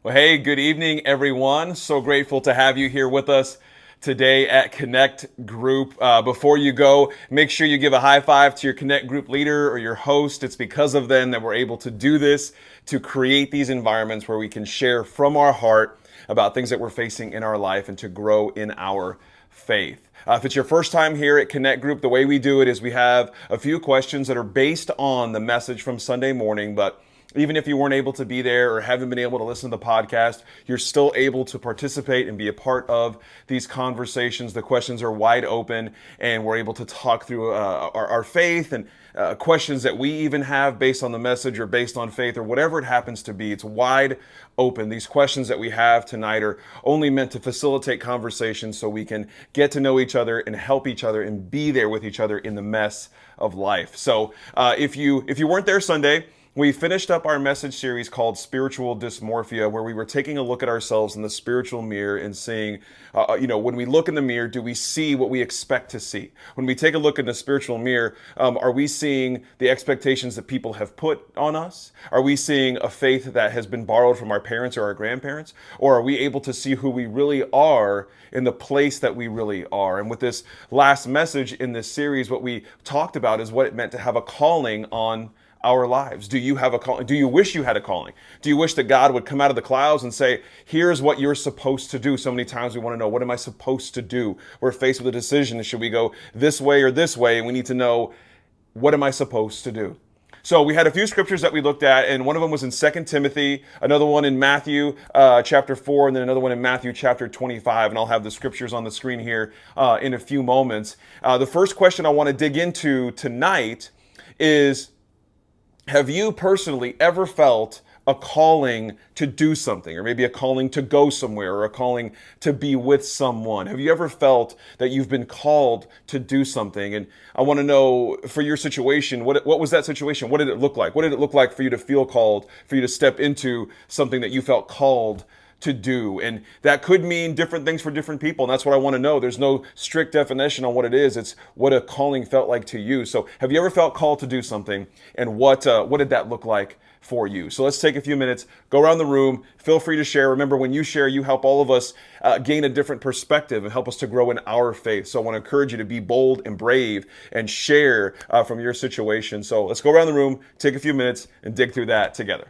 Well, hey, good evening, everyone. So grateful to have you here with us today at Connect Group. Before you go, make sure you give a high five to your Connect Group leader or your host. It's because of them that we're able to do this, to create these environments where we can share from our heart about things that we're facing in our life and to grow in our faith. If it's your first time here at Connect Group, the way we do it is we have a few questions that are based on the message from Sunday morning, but even if you weren't able to be there or haven't been able to listen to the podcast, you're still able to participate and be a part of these conversations. The questions are wide open, and we're able to talk through our faith and questions that we even have based on the message or based on faith or whatever it happens to be. It's wide open. These questions that we have tonight are only meant to facilitate conversations so we can get to know each other and help each other and be there with each other in the mess of life. So if you weren't there Sunday, we finished up our message series called Spiritual Dysmorphia, where we were taking a look at ourselves in the spiritual mirror and seeing, when we look in the mirror, do we see what we expect to see? When we take a look in the spiritual mirror, are we seeing the expectations that people have put on us? Are we seeing a faith that has been borrowed from our parents or our grandparents? Or are we able to see who we really are in the place that we really are? And with this last message in this series, what we talked about is what it meant to have a calling on our lives. Do you have a calling? Do you wish you had a calling? Do you wish that God would come out of the clouds and say, here's what you're supposed to do? So many times we want to know, what am I supposed to do? We're faced with a decision. Should we go this way or this way? And we need to know, what am I supposed to do? So we had a few scriptures that we looked at, and one of them was in 2 Timothy, another one in Matthew chapter 4, and then another one in Matthew chapter 25. And I'll have the scriptures on the screen here in a few moments. The first question I want to dig into tonight is, have you personally ever felt a calling to do something, or maybe a calling to go somewhere, or a calling to be with someone? Have you ever felt that you've been called to do something? And I want to know, for your situation, what was that situation? What did it look like? What did it look like for you to feel called, for you to step into something that you felt called to do? And that could mean different things for different people, and that's what I want to know. There's no strict definition on what it is. It's what a calling felt like to you. So have you ever felt called to do something, and what did that look like for you? So let's take a few minutes, go around the room, feel free to share. Remember, when you share, you help all of us gain a different perspective and help us to grow in our faith. So I want to encourage you to be bold and brave and share from your situation. So let's go around the room, take a few minutes, and dig through that together.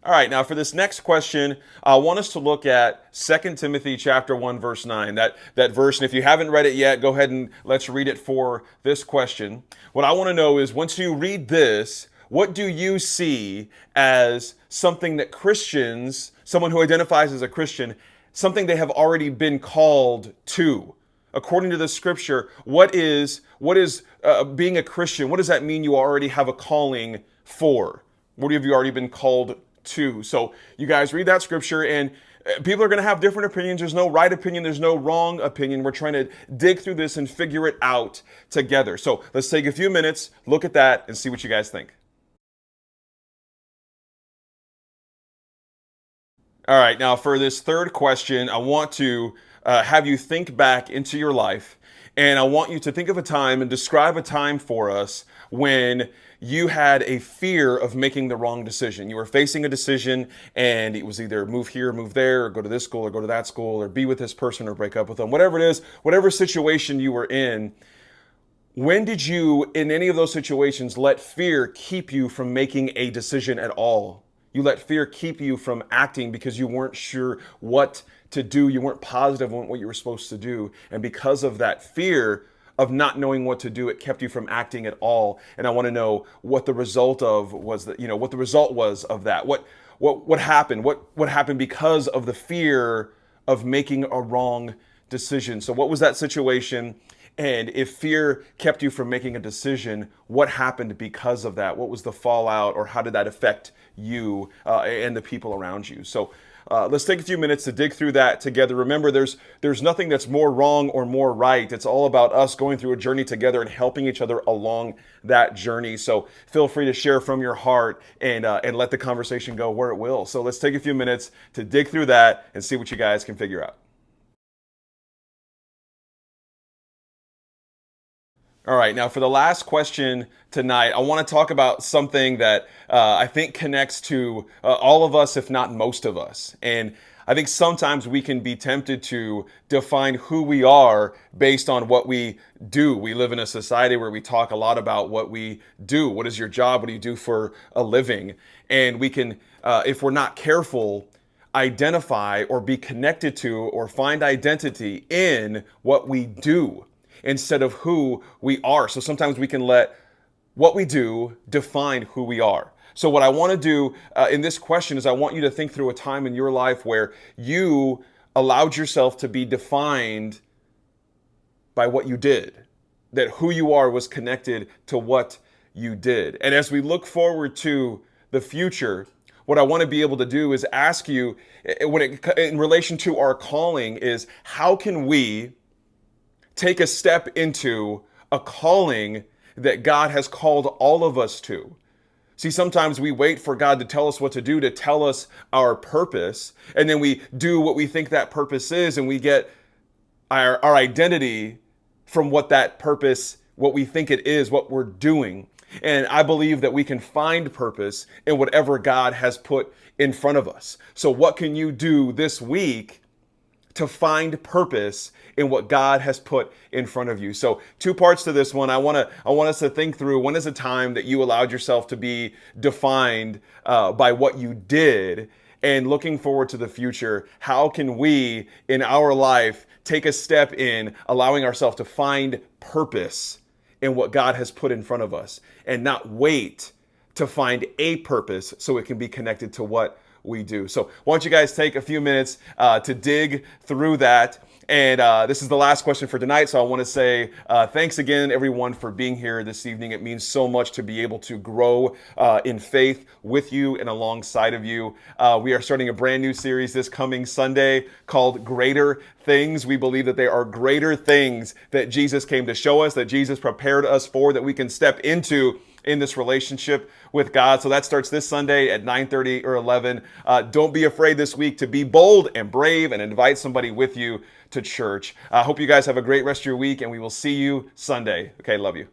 All right, now for this next question, I want us to look at 2 Timothy chapter 1, verse 9. That verse, and if you haven't read it yet, go ahead and let's read it for this question. What I want to know is, once you read this, what do you see as something that Christians, someone who identifies as a Christian, something they have already been called to? According to the scripture, what is being a Christian? What does that mean you already have a calling for? What have you already been called to? So you guys read that scripture, and people are going to have different opinions. There's no right opinion. There's no wrong opinion. We're trying to dig through this and figure it out together. So let's take a few minutes, look at that, and see what you guys think. All right, now for this third question, I want to have you think back into your life, and I want you to think of a time and describe a time for us when you had a fear of making the wrong decision. You were facing a decision, and it was either move here, move there, or go to this school, or go to that school, or be with this person, or break up with them. Whatever it is, whatever situation you were in, when did you, in any of those situations, let fear keep you from making a decision at all? You let fear keep you from acting because you weren't sure what to do. You weren't positive on what you were supposed to do. And because of that fear of not knowing what to do, it kept you from acting at all. And I want to know what the result of was that, what the result was of that. What happened? What happened because of the fear of making a wrong decision? So what was that situation? And if fear kept you from making a decision, what happened because of that? What was the fallout, or how did that affect you and the people around you? So let's take a few minutes to dig through that together. Remember, there's nothing that's more wrong or more right. It's all about us going through a journey together and helping each other along that journey. So feel free to share from your heart and let the conversation go where it will. So let's take a few minutes to dig through that and see what you guys can figure out. All right, now for the last question tonight, I want to talk about something that I think connects to all of us, if not most of us. And I think sometimes we can be tempted to define who we are based on what we do. We live in a society where we talk a lot about what we do. What is your job? What do you do for a living? And we can, if we're not careful, identify or be connected to or find identity in what we do instead of who we are. So sometimes we can let what we do define who we are. So what I want to do in this question is I want you to think through a time in your life where you allowed yourself to be defined by what you did, that who you are was connected to what you did. And as we look forward to the future, what I want to be able to do is ask you, in relation to our calling, is how can we take a step into a calling that God has called all of us to? See, sometimes we wait for God to tell us what to do, to tell us our purpose, and then we do what we think that purpose is, and we get our identity from what that purpose, what we think it is, what we're doing. And I believe that we can find purpose in whatever God has put in front of us. So what can you do this week to find purpose in what God has put in front of you? So two parts to this one. I want us to think through, when is a time that you allowed yourself to be defined by what you did? And looking forward to the future, how can we in our life take a step in allowing ourselves to find purpose in what God has put in front of us and not wait to find a purpose so it can be connected to what we do. So why don't you guys take a few minutes to dig through that. And this is the last question for tonight. So I want to say thanks again, everyone, for being here this evening. It means so much to be able to grow in faith with you and alongside of you. We are starting a brand new series this coming Sunday called Greater Things. We believe that there are greater things that Jesus came to show us, that Jesus prepared us for, that we can step into in this relationship with God. So that starts this Sunday at 9:30 or 11. Don't be afraid this week to be bold and brave and invite somebody with you to church. I hope you guys have a great rest of your week, and we will see you Sunday. Okay, love you.